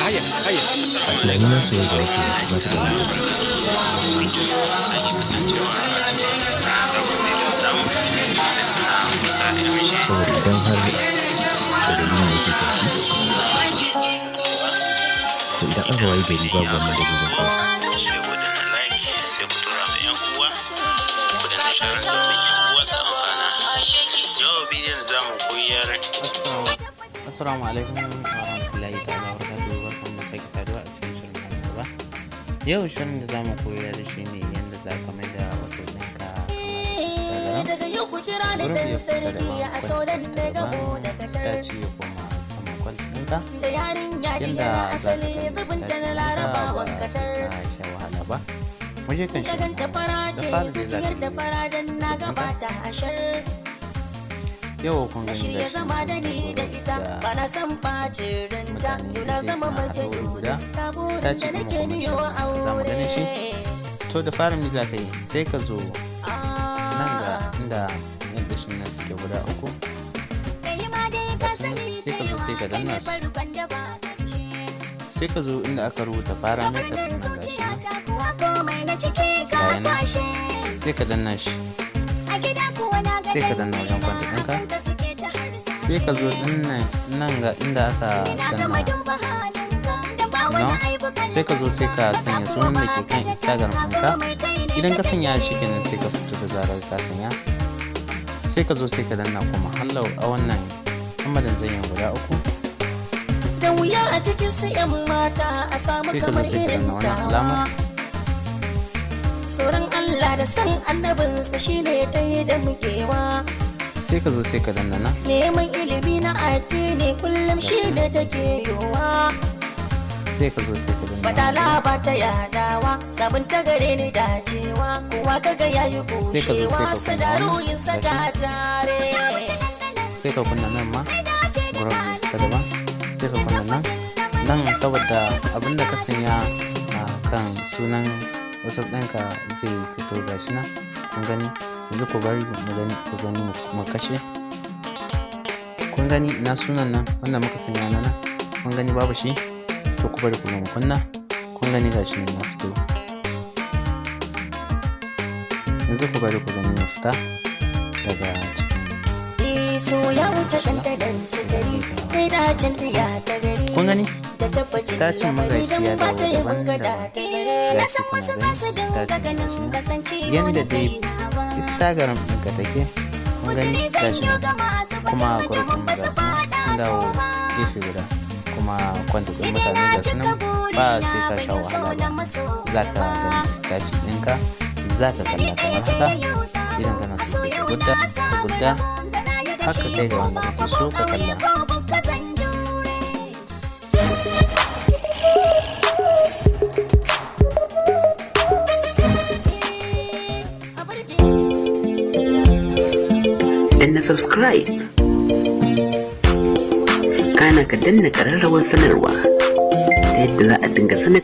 a tunanina soyayya da nake miki ba ta da wani saboda idan har da dalilin yake sauki to idan aka wayi gari babu wannan dalilin kuma Assalamu alaikum warahmatullahi ta'ala wabarakatuh. Barkanmu da sake saduwa a cikin shirin nan gaba. Yau shirin da zamu koya da shi ne yadda za ka mai da wasu ɗinka kamar Instagram. Gurin ya fita da kwanci ta ce kuma sama kwanci ɗinka. Yadda za ka kai ta ba ka sha wahala ba. Mu je kan shi da fara da za ka yi yau kun gani da shi da mutane da suna haɗuwar guda ta ce kuma za mu gani shi. To da fara mi za ka yi sai ka zo nan ga inda yadda shi nan suke guda uku sai ka zo sai ka danna su sai ka zo inda aka rubuta parameter ɗin nan gashi nan sai ka danna shi sai ka danna wajen kwanta ɗinka sai ka zo nan ga inda aka danna no sai ka zo sai ka sanya sunan da ke kan Instagram ɗinka. Idan ka sanya shi kenan sai ka fito da zarar ka sanya sai ka zo sai ka danna kuma hallau a wannan kamarin zanyen guda uku da wuya a cikin su yan mata a samu kamar irin tawa. Tsoron Allah da san annabinsa shine dai da mukewa. Sai ka zo sai ka danna na neman ilimi na addini kullum shi ne take yowa. Sai ka zo sai ka danna badala ba ta yadawa sabon ta gare ni dacewa kowa kaga yayi kushewa sadaruyin saka tare. Sai ka kunna nan ma gurin ta daban sai ka kunna nan saboda abinda ka sanya a kan sunan wasu ɗinka zai fito gashi nan kun gani. Yanzu ku bari ku gani mu kashe kun gani ina sunan nan wanda muka sanya nan kun gani babu shi. To ku bari ku mu kunna kun gani gashi nan ya fito. Yanzu ku bari ku gani ya fita daga cikin so ya wuce dandadan su gari kai da can ya ta gari kun gani stacin magajiya da daban-daban ga su kuna gani yadda dai Instagram ɗinka take kun gani gashi kuma gurgun ga su sun dawo gefe guda kuma kwanta ɗin mutane ga su nan ba sai ka sha wahala ba za ka gani stacin ɗinka za ka kalla kamar haka idan kana so sai ka gudda haka kai da wanda kake so ka kalla. Danna subscribe kana ka danna ƙararrawar sanarwa ta yadda za a dinga sanar